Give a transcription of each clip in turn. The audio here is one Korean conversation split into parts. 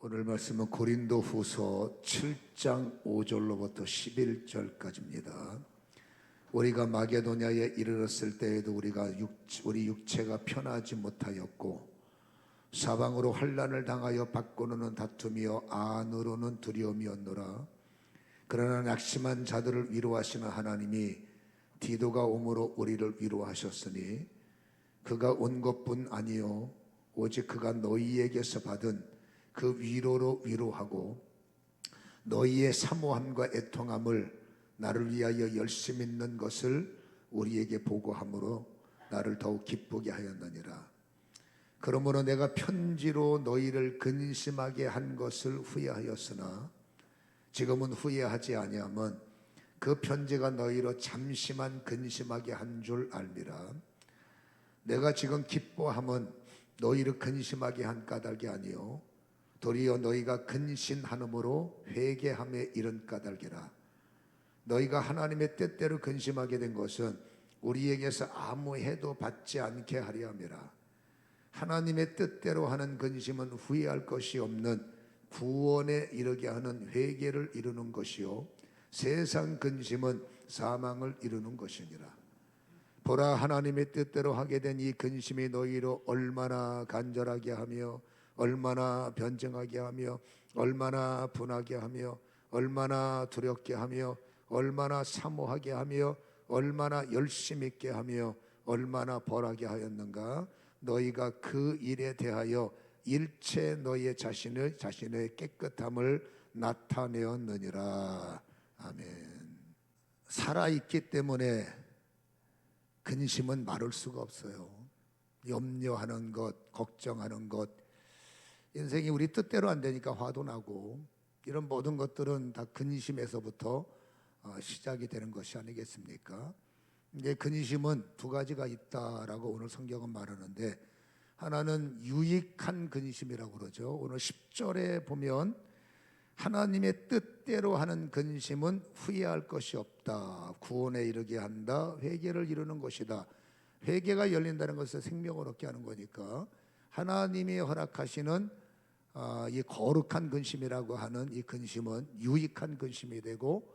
오늘 말씀은 고린도후서 7장 5절로부터 11절까지입니다. 우리가 마게도냐에 이르렀을 때에도 우리 육체가 편하지 못하였고 사방으로 환난을 당하여 밖으로는 다툼이요 안으로는 두려움이었노라. 그러나 낙심한 자들을 위로하시는 하나님이 디도가 오므로 우리를 위로하셨으니 그가 온 것뿐 아니요 오직 그가 너희에게서 받은 그 위로로 위로하고 너희의 사모함과 애통함을 나를 위하여 열심 있는 것을 우리에게 보고함으로 나를 더욱 기쁘게 하였느니라. 그러므로 내가 편지로 너희를 근심하게 한 것을 후회하였으나 지금은 후회하지 아니함은 그 편지가 너희로 잠시만 근심하게 한 줄 알미라. 내가 지금 기뻐함은 너희를 근심하게 한 까닭이 아니요 도리어 너희가 근심하므로 회개함에 이른 까닭이라. 너희가 하나님의 뜻대로 근심하게 된 것은 우리에게서 아무 해도 받지 않게 하려 함이라. 하나님의 뜻대로 하는 근심은 후회할 것이 없는 구원에 이르게 하는 회개를 이루는 것이요 세상 근심은 사망을 이루는 것이니라. 보라, 하나님의 뜻대로 하게 된 이 근심이 너희로 얼마나 간절하게 하며 얼마나 변증하게 하며 얼마나 분하게 하며 얼마나 두렵게 하며 얼마나 사모하게 하며 얼마나 열심 있게 하며 얼마나 벌하게 하였는가. 너희가 그 일에 대하여 일체 너희의 자신의 깨끗함을 나타내었느니라. 아멘. 살아있기 때문에 근심은 마를 수가 없어요. 염려하는 것, 걱정하는 것, 인생이 우리 뜻대로 안 되니까 화도 나고 이런 모든 것들은 다 근심에서부터 시작이 되는 것이 아니겠습니까? 이제 근심은 두 가지가 있다라고 오늘 성경은 말하는데, 하나는 유익한 근심이라고 그러죠. 오늘 10절에 보면 하나님의 뜻대로 하는 근심은 후회할 것이 없다, 구원에 이르게 한다, 회개를 이루는 것이다. 회개가 열린다는 것은 생명을 얻게 하는 거니까 하나님이 허락하시는 이 거룩한 근심이라고 하는 이 근심은 유익한 근심이 되고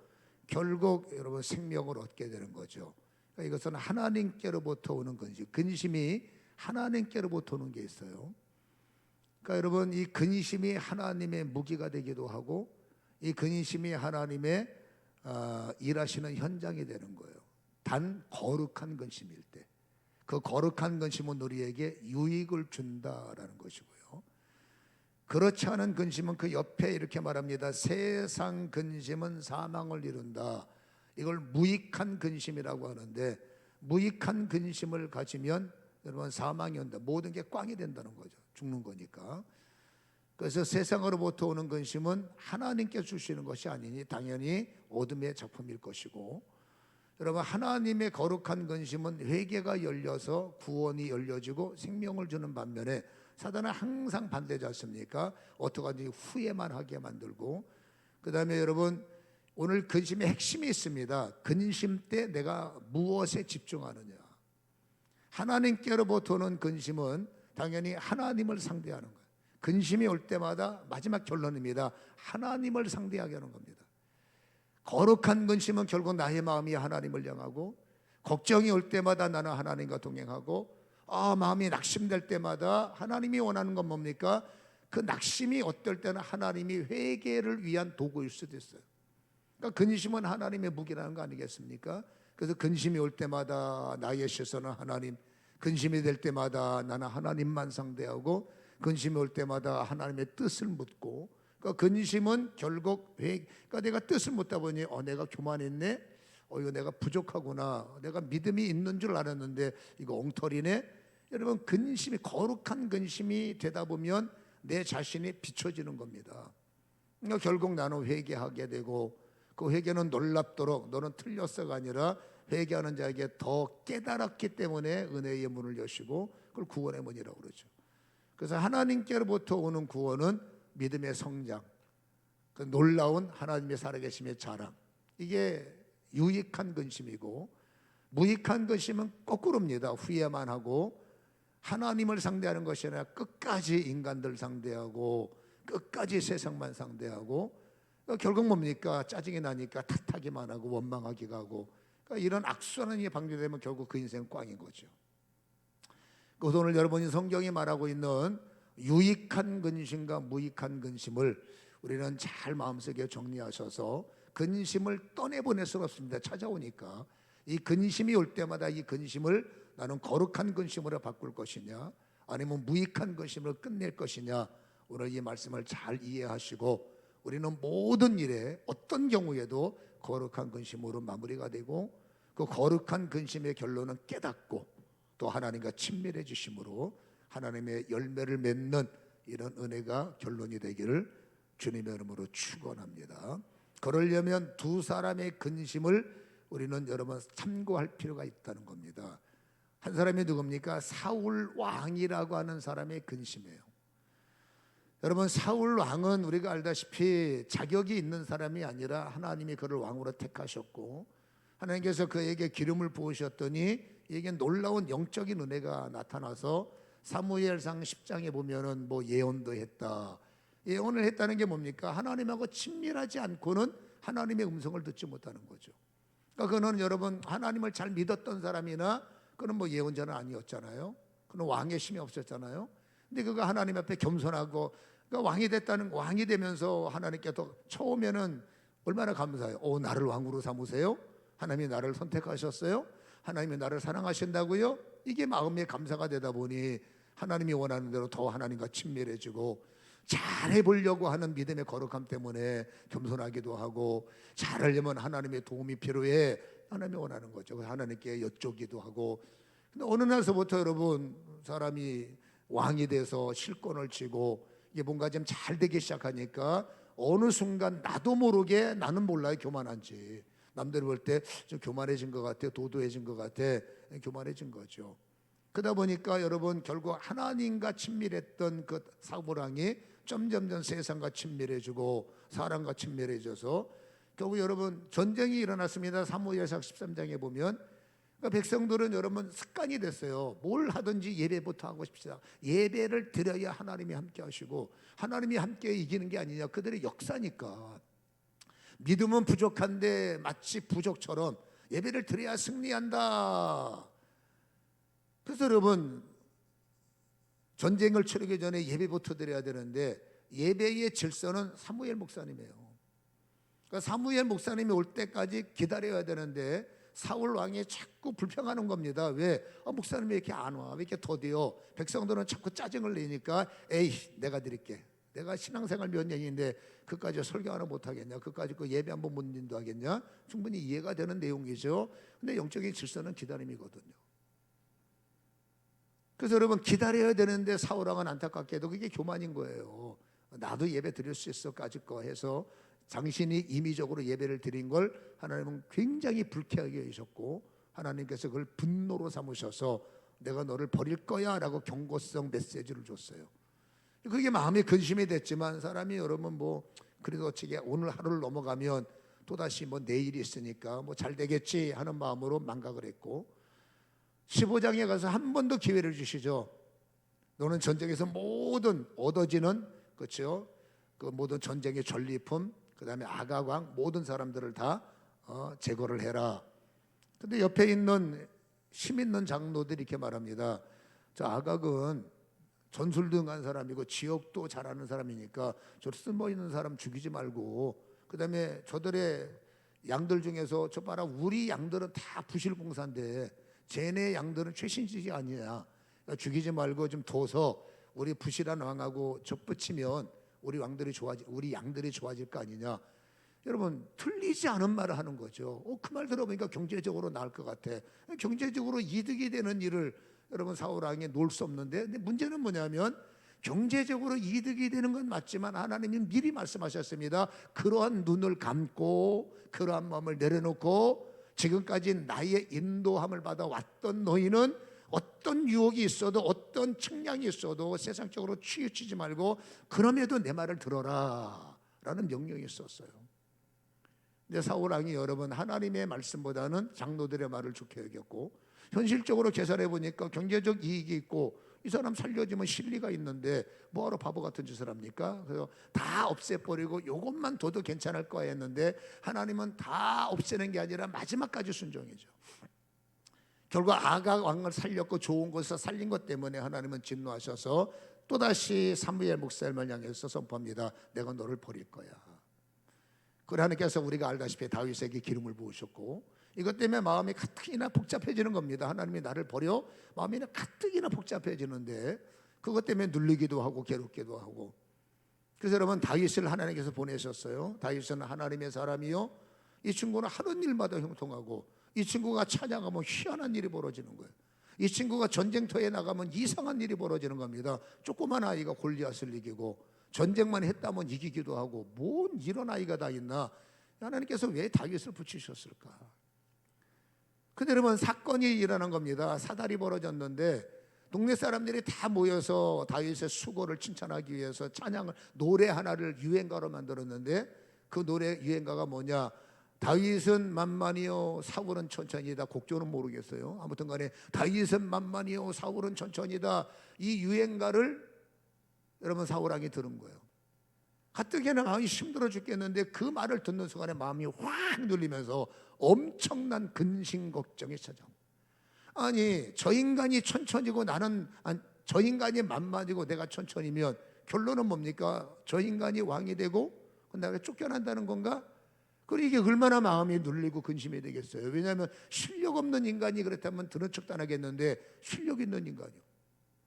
결국 여러분 생명을 얻게 되는 거죠. 그러니까 이것은 하나님께로부터 오는 근심, 근심이 하나님께로부터 오는 게 있어요. 그러니까 여러분, 이 근심이 하나님의 무기가 되기도 하고 이 근심이 하나님의 일하시는 현장이 되는 거예요. 단 거룩한 근심일 때, 그 거룩한 근심은 우리에게 유익을 준다라는 것이고요. 그렇지 않은 근심은 그 옆에 이렇게 말합니다. 세상 근심은 사망을 이룬다. 이걸 무익한 근심이라고 하는데, 무익한 근심을 가지면 여러분 사망이 온다. 모든 게 꽝이 된다는 거죠. 죽는 거니까. 그래서 세상으로부터 오는 근심은 하나님께 주시는 것이 아니니 당연히 어둠의 작품일 것이고, 여러분 하나님의 거룩한 근심은 회개가 열려서 구원이 열려지고 생명을 주는 반면에 사단은 항상 반대지 않습니까? 어떻게 하든지 후회만 하게 만들고. 그 다음에 여러분, 오늘 근심의 핵심이 있습니다. 근심 때 내가 무엇에 집중하느냐. 하나님께로부터 오는 근심은 당연히 하나님을 상대하는 거예요. 근심이 올 때마다 마지막 결론입니다. 하나님을 상대하게 하는 겁니다. 거룩한 근심은 결국 나의 마음이 하나님을 향하고, 걱정이 올 때마다 나는 하나님과 동행하고, 마음이 낙심될 때마다 하나님이 원하는 건 뭡니까? 그 낙심이 어떨 때는 하나님이 회개를 위한 도구일 수도 있어요. 그러니까 근심은 하나님의 무기라는 거 아니겠습니까? 그래서 근심이 올 때마다 나의 시선은 하나님, 근심이 될 때마다 나는 하나님만 상대하고, 근심이 올 때마다 하나님의 뜻을 묻고. 그러니까 근심은 결국 그러니까 내가 뜻을 묻다 보니 내가 교만했네, 이거 내가 부족하구나, 내가 믿음이 있는 줄 알았는데 이거 엉터리네. 여러분, 근심이 거룩한 근심이 되다 보면 내 자신이 비춰지는 겁니다. 그러니까 결국 나는 회개하게 되고, 그 회개는 놀랍도록 너는 틀렸어가 아니라 회개하는 자에게 더 깨달았기 때문에 은혜의 문을 여시고, 그걸 구원의 문이라고 그러죠. 그래서 하나님께로부터 오는 구원은 믿음의 성장, 그 놀라운 하나님의 살아계심의 자랑, 이게 유익한 근심이고, 무익한 근심은 거꾸로입니다. 후회만 하고 하나님을 상대하는 것이 아니라 끝까지 인간들 상대하고 끝까지 세상만 상대하고 결국 뭡니까? 짜증이 나니까 탓하기만 하고 원망하기가 하고 이런 악순환이 방조되면 결국 그 인생 꽝인 거죠. 그래서 오늘 여러분이 성경이 말하고 있는 유익한 근심과 무익한 근심을 우리는 잘 마음속에 정리하셔서 근심을 떠내보낼 수가 없습니다. 찾아오니까 이 근심이 올 때마다 이 근심을 나는 거룩한 근심으로 바꿀 것이냐 아니면 무익한 근심으로 끝낼 것이냐, 오늘 이 말씀을 잘 이해하시고 우리는 모든 일에 어떤 경우에도 거룩한 근심으로 마무리가 되고 그 거룩한 근심의 결론은 깨닫고 또 하나님과 친밀해지심으로 하나님의 열매를 맺는 이런 은혜가 결론이 되기를 주님의 이름으로 축원합니다. 그러려면 두 사람의 근심을 우리는 여러분 참고할 필요가 있다는 겁니다. 한 사람이 누굽니까? 사울 왕이라고 하는 사람의 근심이에요. 여러분, 사울 왕은 우리가 알다시피 자격이 있는 사람이 아니라 하나님이 그를 왕으로 택하셨고 하나님께서 그에게 기름을 부으셨더니 이게 놀라운 영적인 은혜가 나타나서 사무엘상 10장에 보면은 뭐 예언도 했다. 예언을 했다는 게 뭡니까? 하나님하고 친밀하지 않고는 하나님의 음성을 듣지 못하는 거죠. 그러니까 그는 여러분 하나님을 잘 믿었던 사람이나 그는 뭐 예언자는 아니었잖아요. 그는 왕의 힘이 없었잖아요. 근데 그가 하나님 앞에 겸손하고 그러니까 왕이 되면서 하나님께 더 처음에는 얼마나 감사해요. 나를 왕으로 삼으세요? 하나님이 나를 선택하셨어요? 하나님이 나를 사랑하신다고요? 이게 마음의 감사가 되다 보니 하나님이 원하는 대로 더 하나님과 친밀해지고 잘해보려고 하는 믿음의 거룩함 때문에 겸손하기도 하고 잘하려면 하나님의 도움이 필요해 하나님이 원하는 거죠. 하나님께 여쭙기도 하고. 근데 어느 날서부터 여러분 사람이 왕이 돼서 실권을 쥐고 이게 뭔가 좀 잘 되기 시작하니까 어느 순간 나도 모르게 나는 몰라요 교만한지. 남들이 볼 때 좀 교만해진 것 같아, 도도해진 것 같아, 교만해진 거죠. 그러다 보니까 여러분 결국 하나님과 친밀했던 그 사울왕이 점점점 세상과 친밀해지고 사람과 친밀해져서 결국 여러분 전쟁이 일어났습니다. 사무엘상 13장에 보면 그러니까 백성들은 여러분 습관이 됐어요. 뭘 하든지 예배부터 하고 싶시다. 예배를 드려야 하나님이 함께 하시고 하나님이 함께 이기는 게 아니냐. 그들의 역사니까. 믿음은 부족한데 마치 부족처럼 예배를 드려야 승리한다. 그래서 여러분 전쟁을 치르기 전에 예배부터 드려야 되는데 예배의 질서는 사무엘 목사님이에요. 그러니까 사무엘 목사님이 올 때까지 기다려야 되는데 사울 왕이 자꾸 불평하는 겁니다. 왜? 목사님이 왜 이렇게 안 와? 왜 이렇게 더디어? 백성들은 자꾸 짜증을 내니까 에이 내가 드릴게. 내가 신앙생활 몇 년인데 그까지 설교 하나 못하겠냐? 그까지 그 예배 한번 못 인도하겠냐? 충분히 이해가 되는 내용이죠. 근데 영적인 질서는 기다림이거든요. 그래서 여러분 기다려야 되는데 사울왕은 안타깝게도 그게 교만인 거예요. 나도 예배 드릴 수 있어까지 거 해서 당신이 임의적으로 예배를 드린 걸 하나님은 굉장히 불쾌하게 여기셨고 하나님께서 그걸 분노로 삼으셔서 내가 너를 버릴 거야 라고 경고성 메시지를 줬어요. 그게 마음의 근심이 됐지만 사람이 여러분 뭐 그래도 어찌게 오늘 하루를 넘어가면 또다시 뭐 내일이 있으니까 뭐 잘 되겠지 하는 마음으로 망각을 했고 15장에 가서 한 번 더 기회를 주시죠. 너는 전쟁에서 모든 얻어지는 그렇죠. 그 모든 전쟁의 전리품 그다음에 아각왕 모든 사람들을 다 제거를 해라. 근데 옆에 있는 힘 있는 장로들이 이렇게 말합니다. 저 아각은 전술 등한 사람이고 지역도 잘하는 사람이니까 저 쓸모 있는 사람 죽이지 말고 그다음에 저들의 양들 중에서 저 봐라 우리 양들은 다 부실공사인데 쟤네 양들은 최신식이 아니야. 그러니까 죽이지 말고 좀 둬서 우리 부실한 왕하고 접붙이면 우리 양들이 좋아질 거 아니냐. 여러분 틀리지 않은 말을 하는 거죠. 그 말 들어보니까 경제적으로 나을 것 같아. 경제적으로 이득이 되는 일을 여러분 사울왕이 놓을 수 없는데 근데 문제는 뭐냐면 경제적으로 이득이 되는 건 맞지만 하나님이 미리 말씀하셨습니다. 그러한 눈을 감고 그러한 마음을 내려놓고 지금까지 나의 인도함을 받아 왔던 너희는 어떤 유혹이 있어도 어떤 측량이 있어도 세상적으로 치우치지 말고 그럼에도 내 말을 들어라 라는 명령이 있었어요. 근데 사울왕이 여러분 하나님의 말씀보다는 장로들의 말을 좋게 여겼고 현실적으로 계산해 보니까 경제적 이익이 있고 이 사람 살려주면 실리가 있는데 뭐하러 바보 같은 짓을 합니까? 그래서 다 없애버리고 이것만 둬도 괜찮을 거야 했는데 하나님은 다 없애는 게 아니라 마지막까지 순종이죠. 결국 아각 왕을 살렸고 좋은 곳에서 살린 것 때문에 하나님은 진노하셔서 또다시 사무엘 목사님을 향해서 선포합니다. 내가 너를 버릴 거야. 그래 하나님께서 우리가 알다시피 다윗에게 기름을 부으셨고 이것 때문에 마음이 가뜩이나 복잡해지는 겁니다. 하나님이 나를 버려 마음이 가뜩이나 복잡해지는데 그것 때문에 눌리기도 하고 괴롭기도 하고. 그래서 여러분 다윗을 하나님께서 보내셨어요. 다윗은 하나님의 사람이요, 이 친구는 하는 일마다 형통하고 이 친구가 찬양하면 희한한 일이 벌어지는 거예요. 이 친구가 전쟁터에 나가면 이상한 일이 벌어지는 겁니다. 조그만 아이가 골리앗을 이기고 전쟁만 했다면 이기기도 하고 뭔 이런 아이가 다 있나. 하나님께서 왜 다윗을 붙이셨을까? 근데 여러분 사건이 일어난 겁니다. 사달이 벌어졌는데 동네 사람들이 다 모여서 다윗의 수고를 칭찬하기 위해서 찬양을 노래 하나를 유행가로 만들었는데 그 노래 유행가가 뭐냐? 다윗은 만만이요 사울은 천천히다. 곡조는 모르겠어요. 아무튼 간에 다윗은 만만이요 사울은 천천히다. 이 유행가를 여러분 사울 왕이 들은 거예요. 가뜩이나 마음이 힘들어 죽겠는데 그 말을 듣는 순간에 마음이 확 눌리면서 엄청난 근심 걱정이 찾아옵니다. 아니 저 인간이 천천히고 나는 저 인간이 만만이고 내가 천천히면 결론은 뭡니까? 저 인간이 왕이 되고 내가 쫓겨난다는 건가? 그리고 이게 얼마나 마음이 눌리고 근심이 되겠어요. 왜냐하면 실력 없는 인간이 그렇다면 들은 척도 안 하겠는데 실력 있는 인간이요,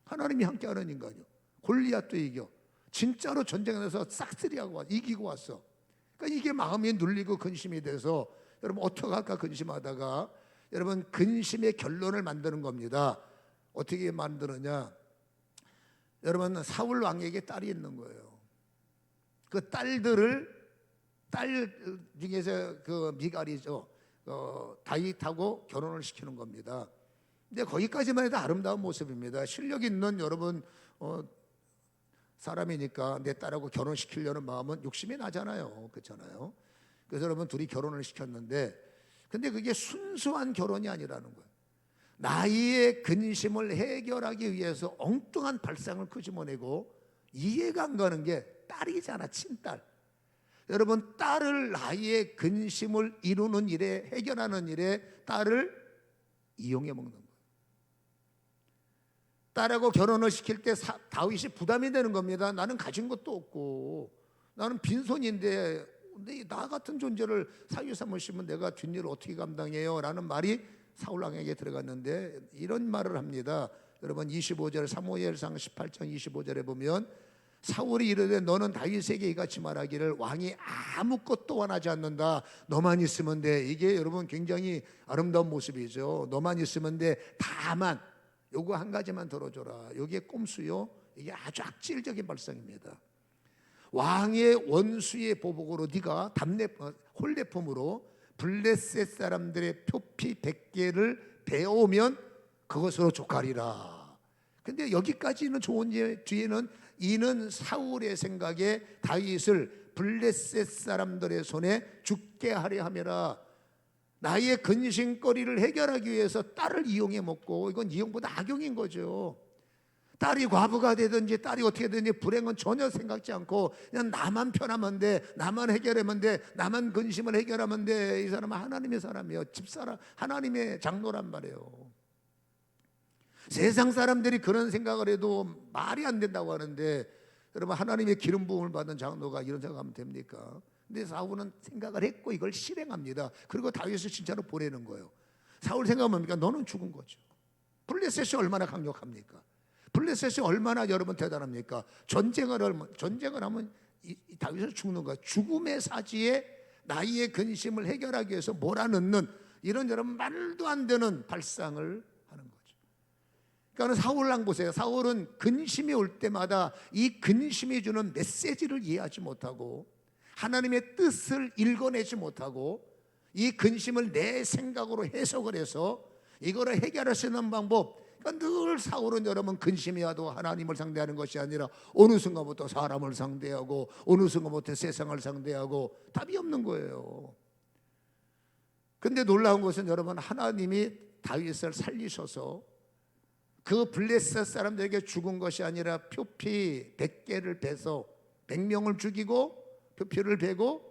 하나님이 함께하는 인간이요, 골리앗도 이겨 진짜로 전쟁에서 싹쓸이하고 이기고 왔어. 그러니까 이게 마음이 눌리고 근심이 돼서 여러분 어떡할까 근심하다가 여러분 근심의 결론을 만드는 겁니다. 어떻게 만드느냐? 여러분 사울 왕에게 딸이 있는 거예요. 그 딸 중에서 그 미갈이죠. 다윗하고 결혼을 시키는 겁니다. 근데 거기까지만 해도 아름다운 모습입니다. 실력 있는 여러분 사람이니까 내 딸하고 결혼시키려는 마음은 욕심이 나잖아요. 그렇잖아요. 그래서 여러분 둘이 결혼을 시켰는데 근데 그게 순수한 결혼이 아니라는 거예요. 나이의 근심을 해결하기 위해서 엉뚱한 발상을 끄집어내고 이해가 안 가는 게 딸이잖아, 친딸. 여러분 딸을 나이의 근심을 이루는 일에 해결하는 일에 딸을 이용해 먹는 거예요. 딸하고 결혼을 시킬 때 다윗이 부담이 되는 겁니다. 나는 가진 것도 없고 나는 빈손인데 근데 나 같은 존재를 사위 삼으시면 내가 뒷일을 어떻게 감당해요? 라는 말이 사울왕에게 들어갔는데 이런 말을 합니다. 여러분 25절 사무엘상 18장 25절에 보면 사울이 이르되 너는 다윗에게 이같이 말하기를 왕이 아무것도 원하지 않는다. 너만 있으면 돼. 이게 여러분 굉장히 아름다운 모습이죠. 너만 있으면 돼. 다만 요거 한 가지만 들어줘라. 요게 꼼수요. 이게 아주 악질적인 발상입니다. 왕의 원수의 보복으로 네가 홀대품으로 블레셋 사람들의 표피 100개를 베어오면 그것으로 족하리라. 근데 여기까지는 좋은지 뒤에는 이는 사울의 생각에 다윗을 블레셋 사람들의 손에 죽게 하려 함이라. 나의 근심거리를 해결하기 위해서 딸을 이용해 먹고 이건 이용보다 악용인 거죠. 딸이 과부가 되든지 딸이 어떻게 되든지 불행은 전혀 생각지 않고 그냥 나만 편하면 돼, 나만 해결하면 돼, 나만 근심을 해결하면 돼. 이 사람은 하나님의 사람이에요. 집사람, 하나님의 장로란 말이에요. 세상 사람들이 그런 생각을 해도 말이 안 된다고 하는데 여러분 하나님의 기름 부음을 받은 장로가 이런 생각하면 됩니까? 근데 사울은 생각을 했고 이걸 실행합니다. 그리고 다윗을 진짜로 보내는 거예요. 사울 생각은 뭡니까? 너는 죽은 거죠. 블레셋이 얼마나 강력합니까? 블레셋이 얼마나 여러분 대단합니까? 전쟁을 하면 이 다윗은 죽는 거야. 죽음의 사지에 나이의 근심을 해결하기 위해서 몰아넣는 이런 여러분 말도 안 되는 발상을 하는 거죠. 그러니까 사울랑 보세요. 사울은 근심이 올 때마다 이 근심이 주는 메시지를 이해하지 못하고 하나님의 뜻을 읽어내지 못하고 이 근심을 내 생각으로 해석을 해서 이거를 해결할 수 있는 방법. 그러니까 늘 사울은 여러분 근심이 와도 하나님을 상대하는 것이 아니라 어느 순간부터 사람을 상대하고 어느 순간부터 세상을 상대하고 답이 없는 거예요. 근데 놀라운 것은 여러분 하나님이 다윗을 살리셔서 그 블레셋 사람들에게 죽은 것이 아니라 표피 100개를 베서 100명을 죽이고 표피를 베고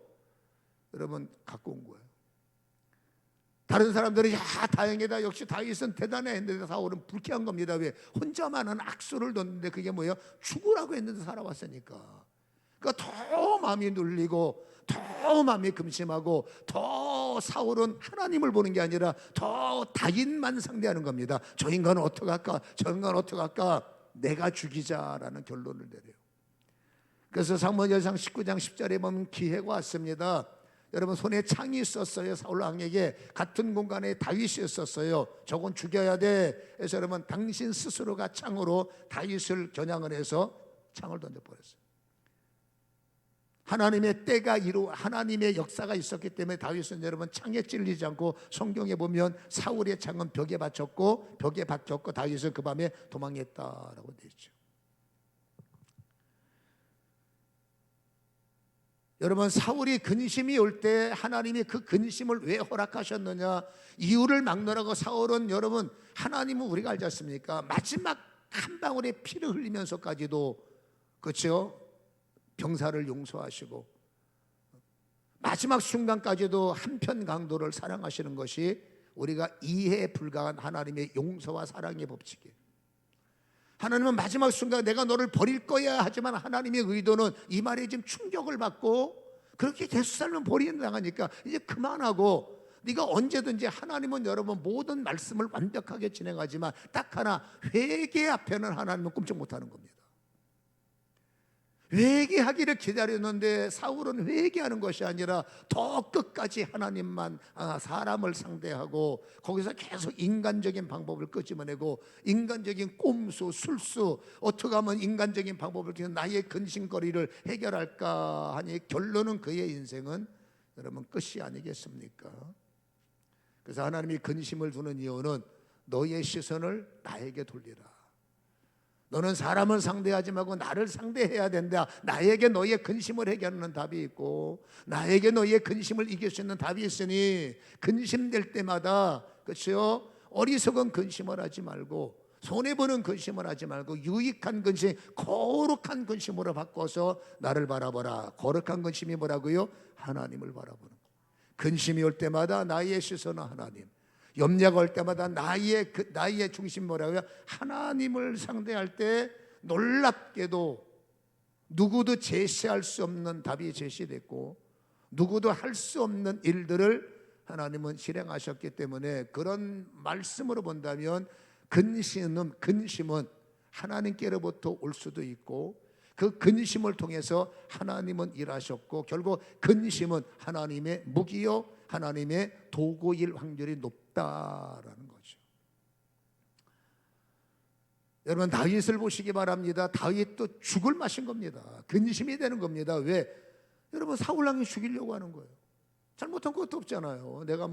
여러분 갖고 온 거예요. 다른 사람들이 야 다행이다, 역시 다윗은 대단해 했는데 사울은 불쾌한 겁니다. 왜? 혼자만은 악수를 뒀는데 그게 뭐예요? 죽으라고 했는데 살아왔으니까. 그러니까 더 마음이 눌리고 더 마음이 금심하고 더 사울은 하나님을 보는 게 아니라 더 다윗만 상대하는 겁니다. 저 인간은 어떡할까? 저 인간은 어떡할까? 내가 죽이자라는 결론을 내려요. 그래서 사무엘상 19장 10절에 보면 기회가 왔습니다. 여러분 손에 창이 있었어요. 사울 왕에게 같은 공간에 다윗이 있었어요. 저건 죽여야 돼. 그래서 여러분 당신 스스로가 창으로 다윗을 겨냥을 해서 창을 던져버렸어요. 하나님의 때가 하나님의 역사가 있었기 때문에 다윗은 여러분 창에 찔리지 않고, 성경에 보면 사울의 창은 벽에 박혔고 다윗은 그 밤에 도망했다라고 되어 있죠. 여러분 사울이 근심이 올 때 하나님이 그 근심을 왜 허락하셨느냐, 이유를 막느라고 사울은 여러분, 하나님은 우리가 알지 않습니까? 마지막 한 방울의 피를 흘리면서까지도 그렇죠? 병사를 용서하시고 마지막 순간까지도 한편 강도를 사랑하시는 것이 우리가 이해 불가한 하나님의 용서와 사랑의 법칙이에요. 하나님은 마지막 순간 내가 너를 버릴 거야 하지만 하나님의 의도는 이 말에 지금 충격을 받고 그렇게 계속 살면 버리는 당하니까 이제 그만하고, 네가 언제든지, 하나님은 여러분 모든 말씀을 완벽하게 진행하지만 딱 하나, 회개 앞에는 하나님은 꼼짝 못하는 겁니다. 회개하기를 기다렸는데 사울은 회개하는 것이 아니라 더 끝까지 하나님만, 사람을 상대하고 거기서 계속 인간적인 방법을 끄집어내고 인간적인 꼼수, 술수, 어떻게 하면 인간적인 방법을 통해 나의 근심거리를 해결할까 하니 결론은 그의 인생은 여러분 끝이 아니겠습니까? 그래서 하나님이 근심을 두는 이유는 너의 시선을 나에게 돌리라. 너는 사람을 상대하지 말고 나를 상대해야 된다. 나에게 너의 근심을 해결하는 답이 있고 나에게 너의 근심을 이길 수 있는 답이 있으니 근심될 때마다, 그렇죠? 어리석은 근심을 하지 말고 손해보는 근심을 하지 말고 유익한 근심, 거룩한 근심으로 바꿔서 나를 바라보라. 거룩한 근심이 뭐라고요? 하나님을 바라보는 거예요. 근심이 올 때마다 나의 시선은 하나님, 염려가 올 때마다 나의 중심 뭐라고요? 하나님을 상대할 때 놀랍게도 누구도 제시할 수 없는 답이 제시됐고 누구도 할 수 없는 일들을 하나님은 실행하셨기 때문에, 그런 말씀으로 본다면 근심은 하나님께로부터 올 수도 있고 그 근심을 통해서 하나님은 일하셨고 결국 근심은 하나님의 무기요 하나님의 도구일 확률이 높다라는 거죠. 여러분 다윗을 보시기 바랍니다. 다윗도 죽을 맛인 겁니다. 근심이 되는 겁니다. 왜? 여러분 사울왕이 죽이려고 하는 거예요. 잘못한 것도 없잖아요. 내가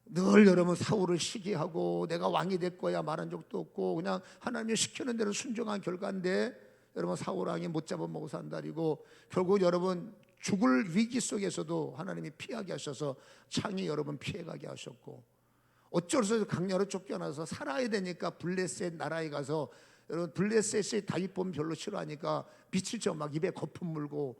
늘 여러분 사울을 시기하고 내가 왕이 될 거야 말한 적도 없고 그냥 하나님이 시키는 대로 순종한 결과인데 여러분 사울왕이 못 잡아먹어 산다리고 결국 여러분 죽을 위기 속에서도 하나님이 피하게 하셔서 창이 여러분 피해가게 하셨고 어쩔 수 없이 강야로 쫓겨나서 살아야 되니까 블레셋 나라에 가서 여러분 블레셋이 다윗 보면 별로 싫어하니까 미치죠. 막 입에 거품 물고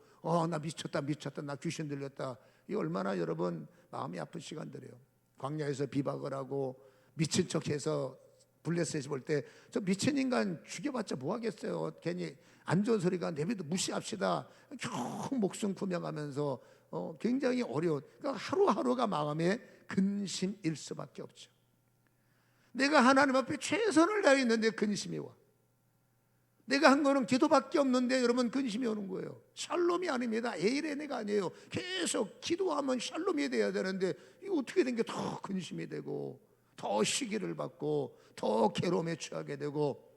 나 미쳤다 나 귀신 들렸다. 이 얼마나 여러분 마음이 아픈 시간들이에요. 광야에서 비박을 하고 미친 척해서 블레셋이 볼 때 저 미친 인간 죽여봤자 뭐 하겠어요. 괜히 안 좋은 소리가 내비도 무시합시다. 겨우 목숨 구명하면서 굉장히 어려운, 그러니까 하루하루가 마음에 근심일 수밖에 없죠. 내가 하나님 앞에 최선을 다했는데 근심이 와. 내가 한 거는 기도밖에 없는데 여러분 근심이 오는 거예요. 샬롬이 아닙니다. 에이레네가 아니에요. 계속 기도하면 샬롬이 돼야 되는데 이거 어떻게 된 게 더 근심이 되고 더 시기를 받고 더 괴로움에 처하게 되고,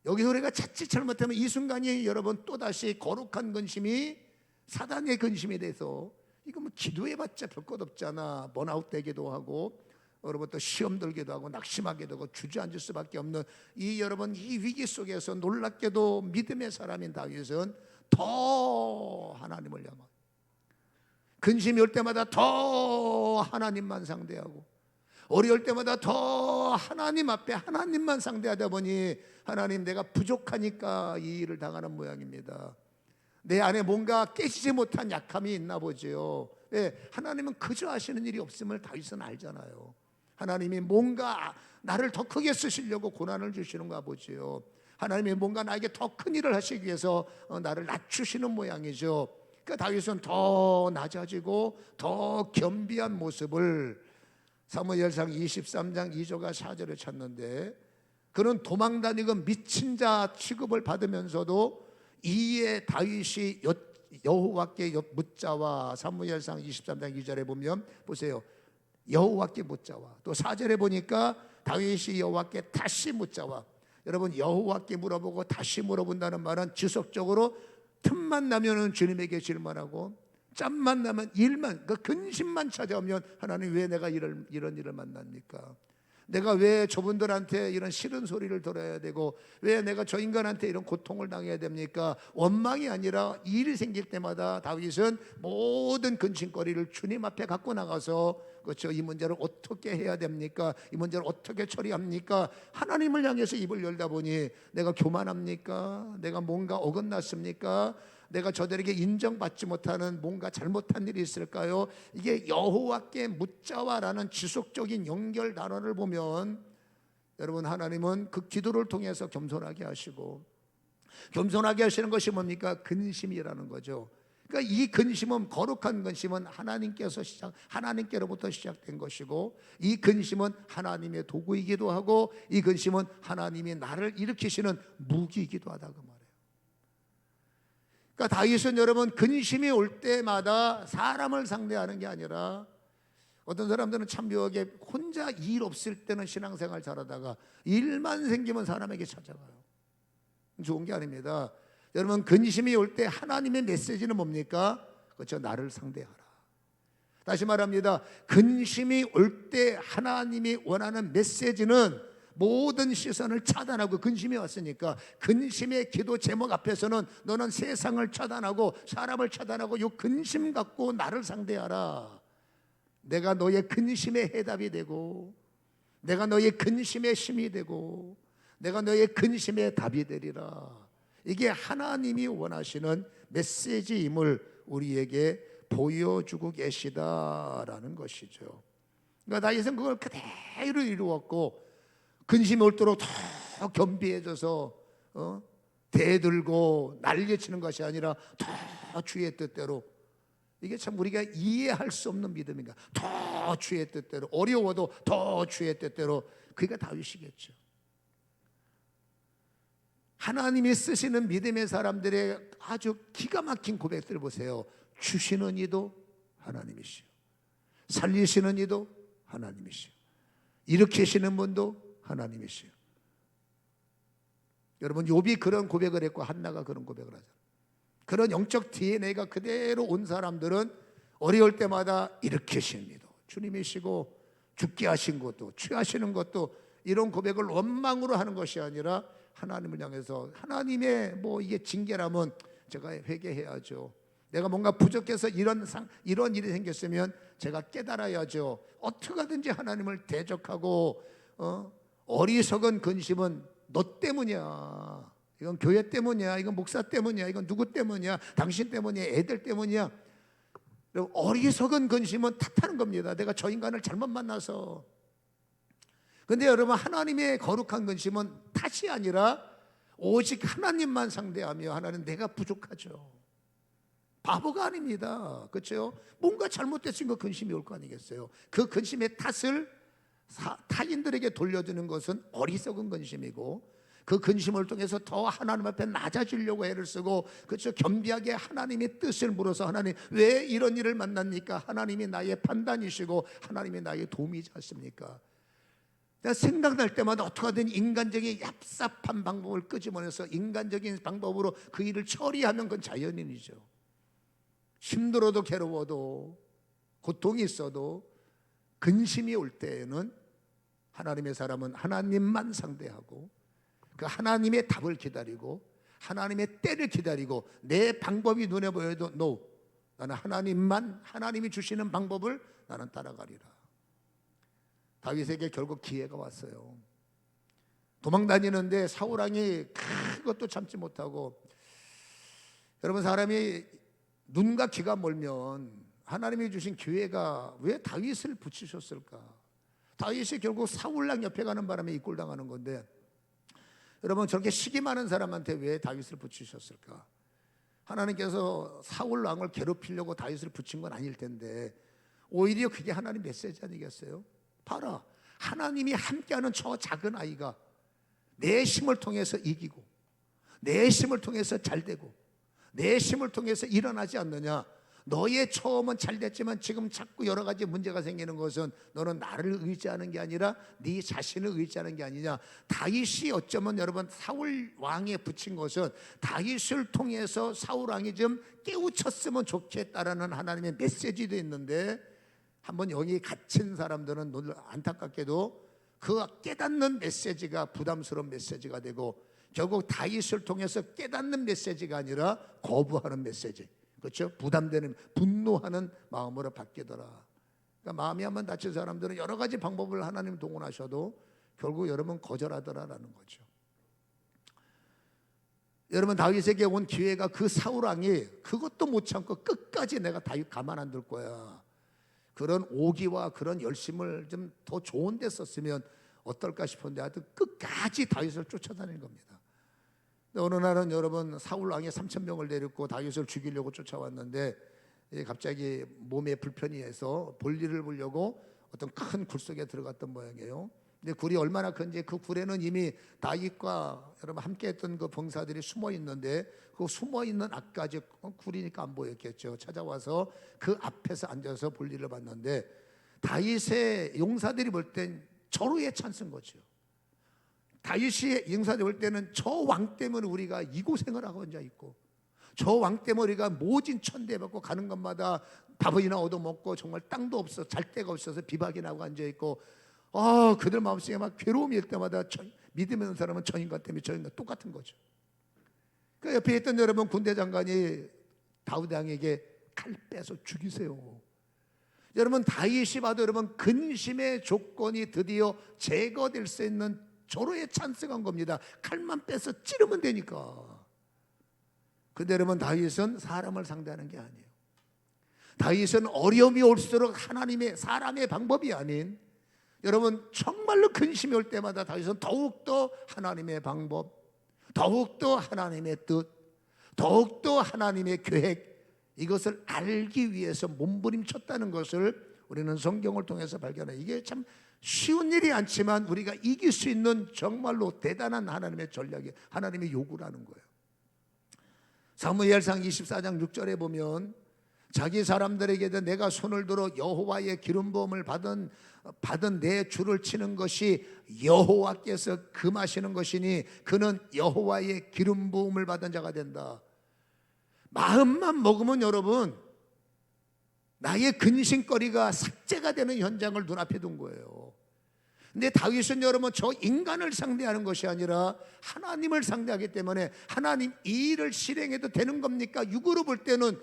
여기서 우리가 자칫 잘못하면 이 순간이 여러분 또다시 거룩한 근심이 사단의 근심이 돼서 이거 기도해봤자 별 것 없잖아. 번아웃 되기도 하고 여러분 또 시험 들기도 하고 낙심하게 되고 주저앉을 수밖에 없는 이 여러분 이 위기 속에서 놀랍게도 믿음의 사람인 다윗은 더 하나님을 향하고 근심이 올 때마다 더 하나님만 상대하고 어려울 때마다 더 하나님 앞에 하나님만 상대하다 보니 하나님 내가 부족하니까 이 일을 당하는 모양입니다. 내 안에 뭔가 깨지지 못한 약함이 있나 보지요. 예, 하나님은 그저 하시는 일이 없음을 다윗은 알잖아요. 하나님이 뭔가 나를 더 크게 쓰시려고 고난을 주시는가 보지요. 하나님이 뭔가 나에게 더 큰 일을 하시기 위해서 나를 낮추시는 모양이죠. 그러니까 다윗은 더 낮아지고 더 겸비한 모습을 사무엘상 23장 2절과 4절에 찾는데, 그는 도망다니고 미친 자 취급을 받으면서도 이에 다윗이 여호와께 묻자와, 사무엘상 23장 2절에 보면 보세요, 여호와께 묻자와, 또 4절에 보니까 다윗이 여호와께 다시 묻자와. 여러분, 여호와께 물어보고 다시 물어본다는 말은 지속적으로 틈만 나면은 주님에게 질문하고, 짬만 나면 일만, 그 근심만 찾아오면 하나님 왜 내가 이런 일을 만납니까? 내가 왜 저분들한테 이런 싫은 소리를 들어야 되고, 왜 내가 저 인간한테 이런 고통을 당해야 됩니까? 원망이 아니라 일이 생길 때마다 다윗은 모든 근심거리를 주님 앞에 갖고 나가서, 그렇죠, 이 문제를 어떻게 해야 됩니까? 이 문제를 어떻게 처리합니까? 하나님을 향해서 입을 열다 보니, 내가 교만합니까? 내가 뭔가 어긋났습니까? 내가 저들에게 인정받지 못하는 뭔가 잘못한 일이 있을까요? 이게 여호와께 묻자와라는 지속적인 연결 단어를 보면, 여러분, 하나님은 그 기도를 통해서 겸손하게 하시고, 겸손하게 하시는 것이 뭡니까? 근심이라는 거죠. 그러니까 이 근심은, 거룩한 근심은 하나님께로부터 시작된 것이고, 이 근심은 하나님의 도구이기도 하고, 이 근심은 하나님이 나를 일으키시는 무기이기도 하다, 그 말이에요. 그러니까 다윗은 여러분, 근심이 올 때마다 사람을 상대하는 게 아니라, 어떤 사람들은 참 묘하게 혼자 일 없을 때는 신앙생활 잘하다가 일만 생기면 사람에게 찾아가요. 좋은 게 아닙니다. 여러분, 근심이 올 때 하나님의 메시지는 뭡니까? 그렇죠, 나를 상대하라. 다시 말합니다. 근심이 올 때 하나님이 원하는 메시지는 모든 시선을 차단하고, 근심이 왔으니까 근심의 기도 제목 앞에서는 너는 세상을 차단하고 사람을 차단하고 이 근심 갖고 나를 상대하라. 내가 너의 근심의 해답이 되고, 내가 너의 근심의 힘이 되고, 내가 너의 근심의 답이 되리라. 이게 하나님이 원하시는 메시지임을 우리에게 보여주고 계시다라는 것이죠. 그러니까 다윗은 그걸 그대로 이루었고, 근심이 올도록 더 겸비해져서 대들고 난리치는 것이 아니라 더 주의 뜻대로. 이게 참 우리가 이해할 수 없는 믿음인가. 더 주의 뜻대로, 어려워도 더 주의 뜻대로. 그게 다윗이겠죠. 하나님이 쓰시는 믿음의 사람들의 아주 기가 막힌 고백들 보세요. 주시는 이도 하나님이시오, 살리시는 이도 하나님이시오, 일으키시는 분도 하나님이시오. 여러분, 욥이 그런 고백을 했고 한나가 그런 고백을 하잖아요. 그런 영적 DNA가 그대로 온 사람들은 어려울 때마다 일으키시는 이도 주님이시고, 죽게 하신 것도, 취하시는 것도, 이런 고백을 원망으로 하는 것이 아니라 하나님을 향해서, 하나님의 뭐 이게 징계라면 제가 회개해야죠. 내가 뭔가 부족해서 이런 일이 생겼으면 제가 깨달아야죠. 어떻게 하든지 하나님을 대적하고, 어리석은 근심은 너 때문이야, 이건 교회 때문이야, 이건 목사 때문이야, 이건 누구 때문이야, 당신 때문이야, 애들 때문이야. 어리석은 근심은 탓하는 겁니다. 내가 저 인간을 잘못 만나서. 근데 여러분, 하나님의 거룩한 근심은 탓이 아니라 오직 하나님만 상대하며, 하나님 내가 부족하죠. 바보가 아닙니다. 그렇죠? 뭔가 잘못됐으니까 근심이 올 거 아니겠어요? 그 근심의 탓을 타인들에게 돌려주는 것은 어리석은 근심이고, 그 근심을 통해서 더 하나님 앞에 낮아지려고 애를 쓰고, 그렇죠, 겸비하게 하나님의 뜻을 물어서, 하나님 왜 이런 일을 만납니까? 하나님이 나의 판단이시고 하나님이 나의 도움이지 않습니까? 내가 생각날 때마다 어떻게든 인간적인 얍삽한 방법을 끄집어내서 인간적인 방법으로 그 일을 처리하면 그건 자연인이죠. 힘들어도 괴로워도 고통이 있어도 근심이 올 때에는 하나님의 사람은 하나님만 상대하고, 그 하나님의 답을 기다리고, 하나님의 때를 기다리고, 내 방법이 눈에 보여도 no, 나는 하나님이 주시는 방법을 나는 따라가리라. 다윗에게 결국 기회가 왔어요. 도망 다니는데 사울 왕이 그것도 참지 못하고, 여러분 사람이 눈과 귀가 멀면 하나님이 주신 기회가 왜 다윗을 붙이셨을까? 다윗이 결국 사울 왕 옆에 가는 바람에 이 꼴 당하는 건데, 여러분 저렇게 시기 많은 사람한테 왜 다윗을 붙이셨을까? 하나님께서 사울 왕을 괴롭히려고 다윗을 붙인 건 아닐 텐데, 오히려 그게 하나님 메시지 아니겠어요? 봐라, 하나님이 함께하는 저 작은 아이가 내 힘을 통해서 이기고, 내 힘을 통해서 잘되고, 내 힘을 통해서 일어나지 않느냐? 너의 처음은 잘됐지만 지금 자꾸 여러 가지 문제가 생기는 것은 너는 나를 의지하는 게 아니라 네 자신을 의지하는 게 아니냐. 다윗이 어쩌면 여러분 사울 왕에 붙인 것은 다윗을 통해서 사울 왕이 좀 깨우쳤으면 좋겠다라는 하나님의 메시지도 있는데, 한번 여기 갇힌 사람들은 안타깝게도 그 깨닫는 메시지가 부담스러운 메시지가 되고, 결국 다윗을 통해서 깨닫는 메시지가 아니라 거부하는 메시지, 그렇죠? 부담되는, 분노하는 마음으로 바뀌더라. 그러니까 마음이 한번 다친 사람들은 여러 가지 방법을 하나님 동원하셔도 결국 여러분 거절하더라라는 거죠. 여러분 다윗에게 온 기회가, 그 사울 왕이 그것도 못 참고 끝까지 내가 다윗 가만 안 둘 거야, 그런 오기와 그런 열심을 좀 더 좋은 데 썼으면 어떨까 싶은데, 하여튼 끝까지 다윗을 쫓아다니는 겁니다. 어느 날은 여러분 사울 왕이 3,000명을 데리고 다윗을 죽이려고 쫓아왔는데, 갑자기 몸에 불편이 해서 볼일을 보려고 어떤 큰 굴 속에 들어갔던 모양이에요. 근데 굴이 얼마나 큰지, 그 굴에는 이미 다윗과 여러분 함께했던 그 병사들이 숨어 있는데, 그 숨어 있는 앞까지, 굴이니까 안 보였겠죠. 찾아와서 그 앞에서 앉아서 볼일을 봤는데, 다윗의 용사들이 볼 땐 절호의 찬스인 거죠. 다윗이 용사들이 볼 때는 저 왕 때문에 우리가 이 고생을 하고 앉아 있고, 저 왕 때문에 우리가 모진 천대받고 가는 것마다 밥이나 얻어먹고 정말 땅도 없어, 잘 데가 없어서 비박이 나고 앉아 있고, 그들 마음속에 막 괴로움이 일 때마다 믿음 있는 사람은 저 인간 때문에 저 인간 똑같은 거죠. 그 옆에 있던 여러분 군대 장관이 다윗 왕에게 칼 빼서 죽이세요. 여러분 다윗이 봐도 여러분 근심의 조건이 드디어 제거될 수 있는 절호의 찬스가 온 겁니다. 칼만 빼서 찌르면 되니까. 근데 여러분 다윗은 사람을 상대하는 게 아니에요. 다윗은 어려움이 올수록 하나님의, 사람의 방법이 아닌, 여러분 정말로 근심이 올 때마다 다윗은 더욱더 하나님의 방법, 더욱더 하나님의 뜻, 더욱더 하나님의 계획, 이것을 알기 위해서 몸부림쳤다는 것을 우리는 성경을 통해서 발견해요. 이게 참 쉬운 일이 않지만 우리가 이길 수 있는 정말로 대단한 하나님의 전략이, 하나님의 요구라는 거예요. 사무엘상 24장 6절에 보면, 자기 사람들에게도 내가 손을 들어 여호와의 기름 부음을 받은 내 주를 치는 것이 여호와께서 금하시는 것이니 그는 여호와의 기름 부음을 받은 자가 된다. 마음만 먹으면 여러분 나의 근심거리가 삭제가 되는 현장을 눈앞에 둔 거예요. 근데 다윗은 여러분 저 인간을 상대하는 것이 아니라 하나님을 상대하기 때문에, 하나님 이 일을 실행해도 되는 겁니까? 육으로 볼 때는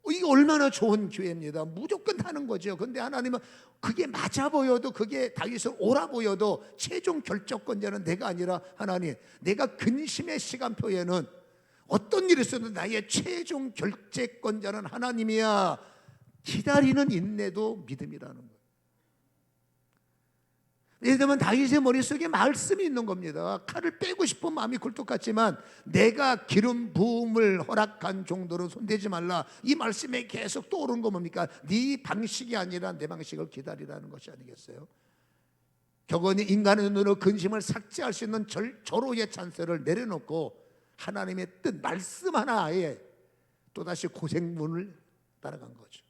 이게 얼마나 좋은 기회입니다. 무조건 하는 거죠. 근데 하나님은 그게 맞아 보여도, 그게 다윗을 옳아 보여도 최종 결정권자는 내가 아니라 하나님, 내가 근심의 시간표에는 어떤 일이 있어도 나의 최종 결재권자는 하나님이야. 기다리는 인내도 믿음이라는 거예요. 예를 들면 다윗의 머릿속에 말씀이 있는 겁니다. 칼을 빼고 싶은 마음이 굴뚝같지만 내가 기름 부음을 허락한 정도로 손대지 말라, 이 말씀에 계속 떠오르는 거 뭡니까? 네 방식이 아니라 내 방식을 기다리라는 것이 아니겠어요? 격언이 인간의 눈으로 근심을 삭제할 수 있는 절호의 찬스를 내려놓고 하나님의 뜻, 말씀 하나에 또다시 고생문을 따라간 거죠.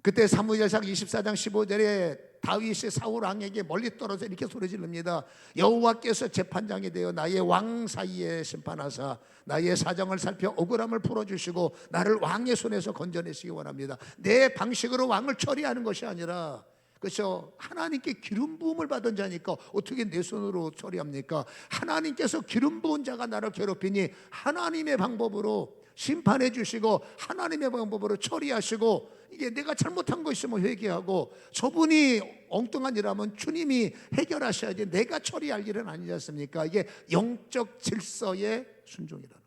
그때 사무엘상 24장 15절에 다윗이 사울 왕에게 멀리 떨어져 이렇게 소리 지릅니다. 여호와께서 재판장이 되어 나의 왕 사이에 심판하사 나의 사정을 살펴 억울함을 풀어주시고 나를 왕의 손에서 건져내시기 원합니다. 내 방식으로 왕을 처리하는 것이 아니라 그렇죠? 하나님께 기름 부음을 받은 자니까 어떻게 내 손으로 처리합니까? 하나님께서 기름 부은 자가 나를 괴롭히니 하나님의 방법으로 심판해 주시고 하나님의 방법으로 처리하시고, 이게 내가 잘못한 거 있으면 회개하고, 저분이 엉뚱한 일하면 주님이 해결하셔야지 내가 처리할 일은 아니지 않습니까? 이게 영적 질서의 순종이라는.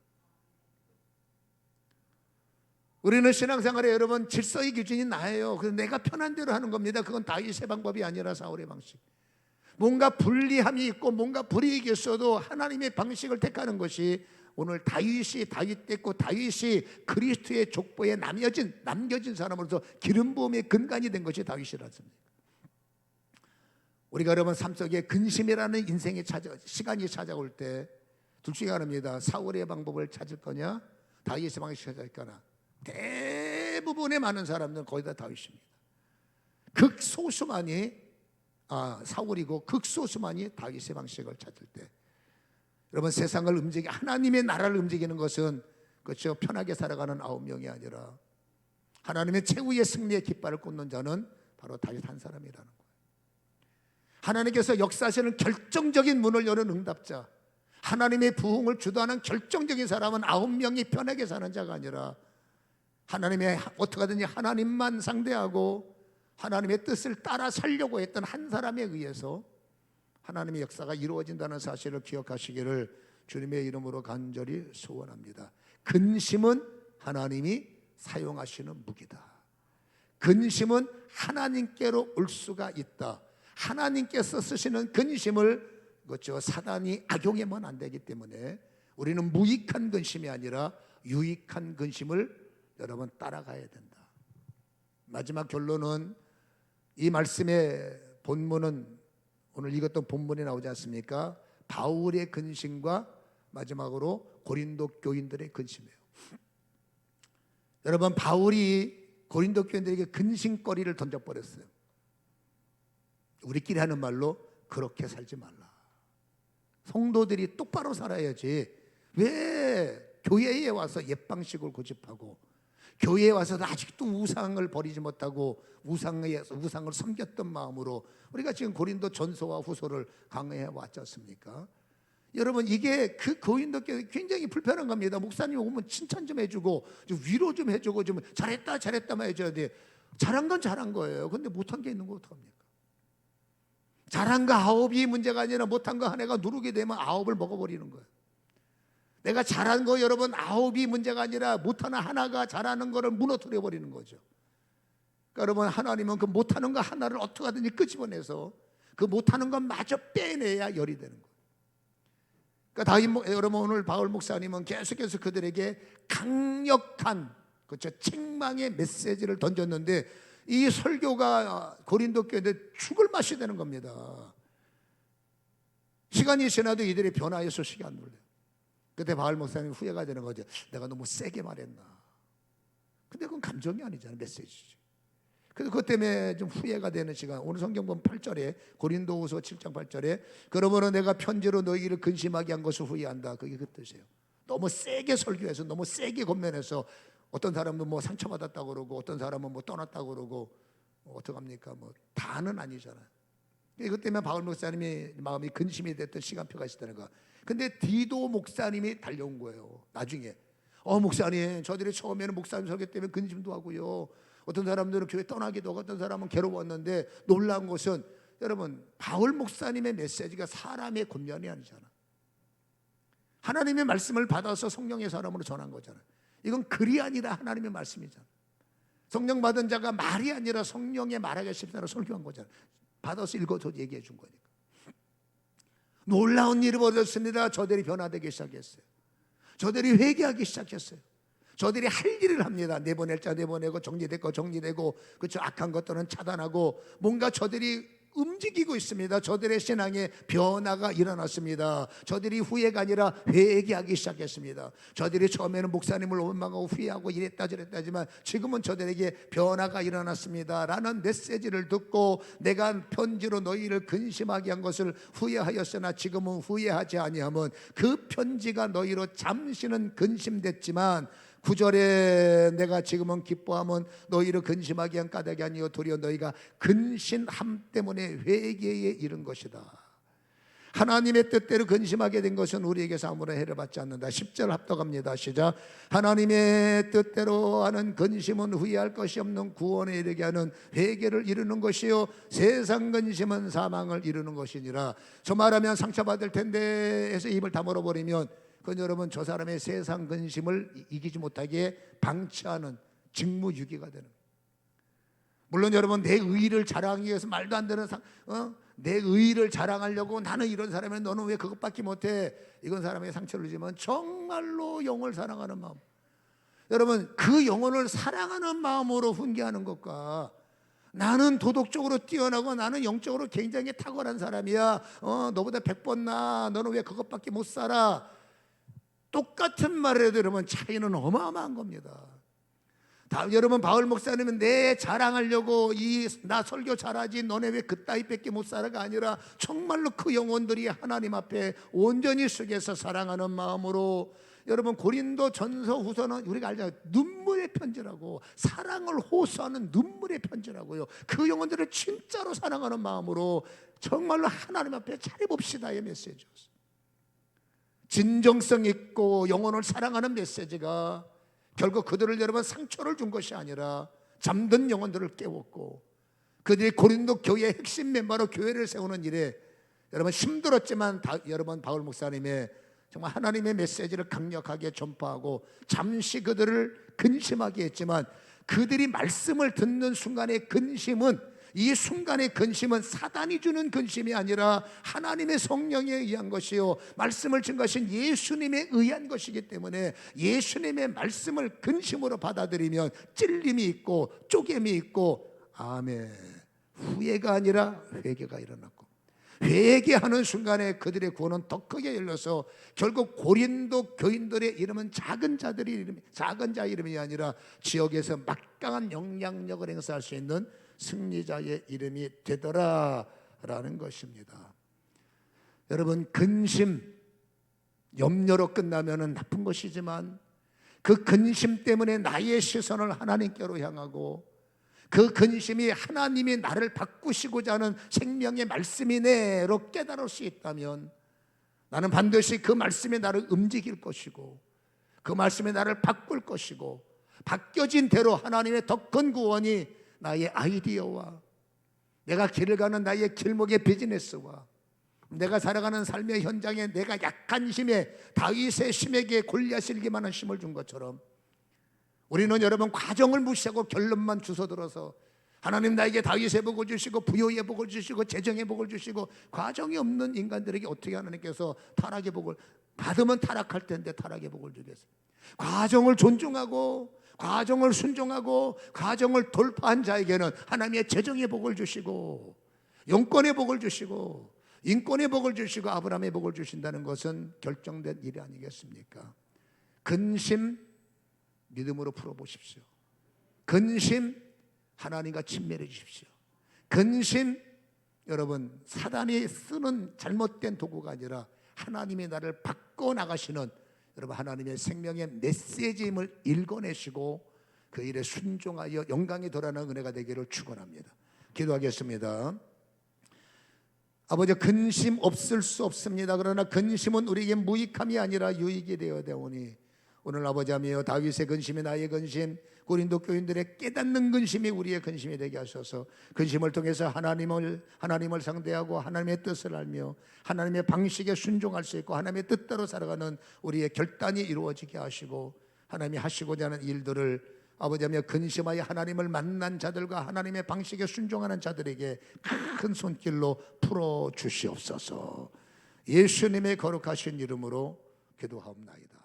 우리는 신앙생활에 여러분 질서의 기준이 나예요. 그래서 내가 편한 대로 하는 겁니다. 그건 다윗의 방법이 아니라 사울의 방식. 뭔가 불리함이 있고 뭔가 불이익이 있어도 하나님의 방식을 택하는 것이 오늘 다윗이 됐고, 다윗이 그리스도의 족보에 남겨진 사람으로서 기름 부음의 근간이 된 것이 다윗이라습니다. 우리가 여러분 삶 속에 근심이라는 인생의 시간이 찾아올 때 둘 중에 하나입니다. 사울의 방법을 찾을 거냐, 다윗의 방식을 찾을 거냐. 대부분의 많은 사람들은 거의 다 다윗입니다. 극소수만이 사울이고 극소수만이 다윗의 방식을 찾을 때, 여러분 세상을 하나님의 나라를 움직이는 것은 그렇죠, 편하게 살아가는 9명이 아니라 하나님의 최후의 승리의 깃발을 꽂는 자는 바로 다윗 한 사람이라는 거예요. 하나님께서 역사하시는 결정적인 문을 여는 응답자, 하나님의 부흥을 주도하는 결정적인 사람은 9명이 편하게 사는 자가 아니라 하나님의 어떻게든지 하나님만 상대하고 하나님의 뜻을 따라 살려고 했던 한 사람에 의해서 하나님의 역사가 이루어진다는 사실을 기억하시기를 주님의 이름으로 간절히 소원합니다. 근심은 하나님이 사용하시는 무기다. 근심은 하나님께로 올 수가 있다. 하나님께서 쓰시는 근심을 그렇죠, 사단이 악용하면 안 되기 때문에 우리는 무익한 근심이 아니라 유익한 근심을 여러분 따라가야 된다. 마지막 결론은, 이 말씀의 본문은 오늘 읽었던 본문에 나오지 않습니까? 바울의 근심과 마지막으로 고린도 교인들의 근심이에요. 여러분, 바울이 고린도 교인들에게 근심거리를 던져버렸어요. 우리끼리 하는 말로 그렇게 살지 말라. 성도들이 똑바로 살아야지 왜 교회에 와서 옛방식을 고집하고, 교회에 와서도 아직도 우상을 버리지 못하고 우상을 섬겼던 마음으로 우리가 지금 고린도 전서와 후서를 강해해 왔지 않습니까? 여러분, 이게 그 고린도 교회 굉장히 불편한 겁니다. 목사님 오면 칭찬 좀 해주고 좀 위로 좀 해주고 좀 잘했다만 해줘야 돼. 잘한 건 잘한 거예요. 근데 못한 게 있는 거 어떡합니까? 잘한 거 9이 문제가 아니라 못한 거 하나가 누르게 되면 9을 먹어버리는 거예요. 내가 잘한 거 여러분 9이 문제가 아니라 못하는 하나가 잘하는 거를 무너뜨려 버리는 거죠. 그러니까 여러분, 하나님은 그 못하는 거 하나를 어떻게 하든지 끄집어내서 그 못하는 것마저 빼내야 열이 되는 거예요. 그러니까 여러분, 오늘 바울 목사님은 계속해서 그들에게 강력한 그렇죠, 책망의 메시지를 던졌는데, 이 설교가 고린도 교회인데 죽을 맛이 되는 겁니다. 시간이 지나도 이들이 변화의 소식이 안 들려요. 그때 바울 목사님이 후회가 되는 거죠. 내가 너무 세게 말했나. 근데 그건 감정이 아니잖아요, 메시지지. 그래서 그것 때문에 좀 후회가 되는 시간. 오늘 성경 보면 8절에, 고린도후서 7장 8절에 그러므로 내가 편지로 너희를 근심하게 한 것을 후회한다. 그게 그 뜻이에요. 너무 세게 설교해서, 너무 세게 권면해서 어떤 사람은 뭐 상처받았다고 그러고 어떤 사람은 뭐 떠났다고 그러고 어떡합니까? 뭐 다는 아니잖아요. 이것 때문에 바울 목사님이 마음이 근심이 됐던 시간표가 있었다는 거. 근데 디도 목사님이 달려온 거예요. 나중에 목사님, 저들이 처음에는 목사님 설교 때문에 근심도 하고요, 어떤 사람들은 교회 떠나기도 하고 어떤 사람은 괴로웠는데, 놀라운 것은 여러분, 바울 목사님의 메시지가 사람의 권면이 아니잖아. 하나님의 말씀을 받아서 성령의 사람으로 전한 거잖아요. 이건 글이 아니라 하나님의 말씀이잖아. 성령 받은 자가 말이 아니라 성령의 말하기 쉽다로 설교한 거잖아. 받아서 읽어서 얘기해 준 거니까. 놀라운 일이 벌어졌습니다. 저들이 변화되기 시작했어요. 저들이 회개하기 시작했어요. 저들이 할 일을 합니다. 내보낼 자 내보내고, 정리될 거 정리되고, 그렇죠, 악한 것들은 차단하고, 뭔가 저들이 움직이고 있습니다. 저들의 신앙에 변화가 일어났습니다. 저들이 후회가 아니라 회개하기 시작했습니다. 저들이 처음에는 목사님을 원망하고 후회하고 이랬다 저랬다 하지만 지금은 저들에게 변화가 일어났습니다 라는 메시지를 듣고, 내가 편지로 너희를 근심하게 한 것을 후회하였으나 지금은 후회하지 아니하면 그 편지가 너희로 잠시는 근심됐지만 9절에 내가 지금은 기뻐함은 너희를 근심하게 한 까닭이 아니요 도리어 너희가 근신함 때문에 회개에 이른 것이다. 하나님의 뜻대로 근심하게 된 것은 우리에게서 아무런 해를 받지 않는다. 10절 합독합니다. 시작. 하나님의 뜻대로 하는 근심은 후회할 것이 없는 구원에 이르게 하는 회개를 이루는 것이요 세상 근심은 사망을 이루는 것이니라. 저 말하면 상처받을 텐데 해서 입을 다물어 버리면 그건 여러분 저 사람의 세상 근심을 이기지 못하게 방치하는 직무유기가 되는. 물론 여러분 내 의의를 자랑하기 위해서 말도 안 되는 내 의의를 자랑하려고 나는 이런 사람이면 너는 왜 그것밖에 못해? 이건 사람에게 상처를 주지만 정말로 영을 사랑하는 마음, 여러분 그 영혼을 사랑하는 마음으로 훈계하는 것과 나는 도덕적으로 뛰어나고 나는 영적으로 굉장히 탁월한 사람이야, 너보다 100번 나, 너는 왜 그것밖에 못 살아, 똑같은 말을 해도 여러분 차이는 어마어마한 겁니다. 여러분 바울 목사님은 내 자랑하려고 나 설교 잘하지 너네 왜 그따위밖에 못 살아가 아니라 정말로 그 영혼들이 하나님 앞에 온전히 속에서 사랑하는 마음으로, 여러분 고린도 전서 후서는 우리가 알잖아요. 눈물의 편지라고, 사랑을 호소하는 눈물의 편지라고요. 그 영혼들을 진짜로 사랑하는 마음으로 정말로 하나님 앞에 잘해봅시다의 메시지였어요. 진정성 있고 영혼을 사랑하는 메시지가 결국 그들을 여러분 상처를 준 것이 아니라 잠든 영혼들을 깨웠고 그들이 고린도 교회의 핵심 멤버로 교회를 세우는 일에 여러분 힘들었지만 여러분 바울 목사님의 정말 하나님의 메시지를 강력하게 전파하고 잠시 그들을 근심하게 했지만 그들이 말씀을 듣는 순간의 근심은, 이 순간의 근심은 사단이 주는 근심이 아니라 하나님의 성령에 의한 것이요 말씀을 증거하신 예수님에 의한 것이기 때문에 예수님의 말씀을 근심으로 받아들이면 찔림이 있고 쪼개미 있고, 아멘, 후회가 아니라 회개가 일어났고, 회개하는 순간에 그들의 구원은 더 크게 열려서 결국 고린도 교인들의 이름은 작은 자 이름이 아니라 지역에서 막강한 영향력을 행사할 수 있는 승리자의 이름이 되더라라는 것입니다. 여러분 근심, 염려로 끝나면 나쁜 것이지만 그 근심 때문에 나의 시선을 하나님께로 향하고 그 근심이 하나님이 나를 바꾸시고자 하는 생명의 말씀이네로 깨달을 수 있다면 나는 반드시 그 말씀이 나를 움직일 것이고 그 말씀이 나를 바꿀 것이고 바뀌어진 대로 하나님의 더 큰 구원이 나의 아이디어와 내가 길을 가는 나의 길목의 비즈니스와 내가 살아가는 삶의 현장에 내가 약한 힘에 다윗의 힘에게 골리앗을 이기만한 힘을 준 것처럼 우리는 여러분 과정을 무시하고 결론만 주워들어서 하나님 나에게 다윗의 복을 주시고 부요의 복을 주시고 재정의 복을 주시고 과정이 없는 인간들에게 어떻게 하나님께서 타락의 복을 받으면 타락할 텐데 타락의 복을 주겠어요? 과정을 존중하고 과정을 순종하고 과정을 돌파한 자에게는 하나님의 재정의 복을 주시고 영권의 복을 주시고 인권의 복을 주시고 아브라함의 복을 주신다는 것은 결정된 일이 아니겠습니까? 근심 믿음으로 풀어보십시오. 근심 하나님과 친밀해 주십시오. 근심 여러분 사단이 쓰는 잘못된 도구가 아니라 하나님이 나를 바꿔나가시는 여러분 하나님의 생명의 메시지임을 읽어내시고 그 일에 순종하여 영광이 돌아가는 은혜가 되기를 축원합니다. 기도하겠습니다. 아버지 근심 없을 수 없습니다. 그러나 근심은 우리에게 무익함이 아니라 유익이 되어야 되오니 오늘 아버지 하며 다윗의 근심이 나의 근심, 고린도 교인들의 깨닫는 근심이 우리의 근심이 되게 하셔서 근심을 통해서 하나님을 상대하고 하나님의 뜻을 알며 하나님의 방식에 순종할 수 있고 하나님의 뜻대로 살아가는 우리의 결단이 이루어지게 하시고 하나님이 하시고자 하는 일들을 아버지 하며 근심하여 하나님을 만난 자들과 하나님의 방식에 순종하는 자들에게 큰 손길로 풀어 주시옵소서. 예수님의 거룩하신 이름으로 기도하옵나이다.